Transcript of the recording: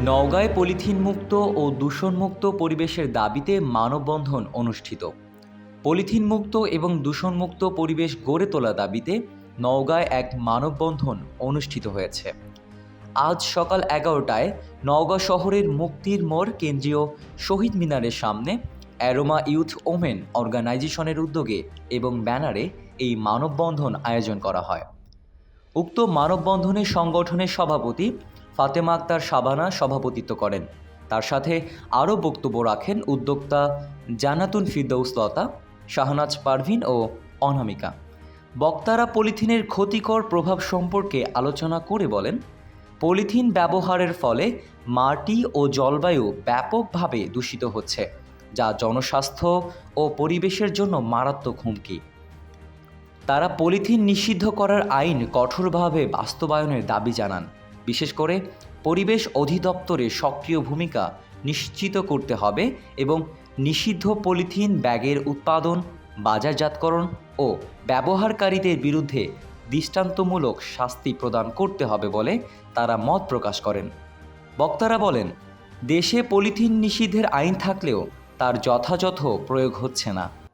নওগাঁয় polythene মুক্ত ও দূষণমুক্ত পরিবেশের দাবিতে মানববন্ধন অনুষ্ঠিত। পলিথিন মুক্ত এবং দূষণমুক্ত পরিবেশ গড়ে তোলার দাবিতে নওগাঁয় এক মানববন্ধন অনুষ্ঠিত হয়েছে। আজ সকাল 11টায় নওগাঁ শহরের মুক্তির মোড় কেন্দ্রীয় শহীদ মিনারের সামনে অ্যারোমা ইউথ ওমেন অর্গানাইজেশনের উদ্যোগে এবং ব্যানারে এই মানববন্ধন আয়োজন করা হয়। উক্ত মানববন্ধনে সংগঠনের সভাপতি ফাতেমা আক্তার শাবানা সভাপতিত্ব করেন। তার সাথে আরও বক্তব্য রাখেন উদ্যোক্তা জান্নাতুন ফিরদৌস লতা, শাহনাজ পারভিন ও অনামিকা। বক্তারা পলিথিনের ক্ষতিকর প্রভাব সম্পর্কে আলোচনা করে বলেন, পলিথিন ব্যবহারের ফলে মাটি ও জলবায়ু ব্যাপকভাবে দূষিত হচ্ছে, যা জনস্বাস্থ্য ও পরিবেশের জন্য মারাত্মক হুমকি। তারা পলিথিন নিষিদ্ধ করার আইন কঠোরভাবে বাস্তবায়নের দাবি জানান। বিশেষ করে পরিবেশ অধিদপ্তরের সক্রিয় ভূমিকা নিশ্চিত করতে হবে এবং নিষিদ্ধ পলিথিন ব্যাগের উৎপাদন, বাজারজাতকরণ ও ব্যবহারকারীদের বিরুদ্ধে দৃষ্টান্তমূলক শাস্তি প্রদান করতে হবে বলে তারা মত প্রকাশ করেন। বক্তারা বলেন, দেশে পলিথিন নিষিদ্ধের আইন থাকলেও তার যথাযথ প্রয়োগ হচ্ছে না।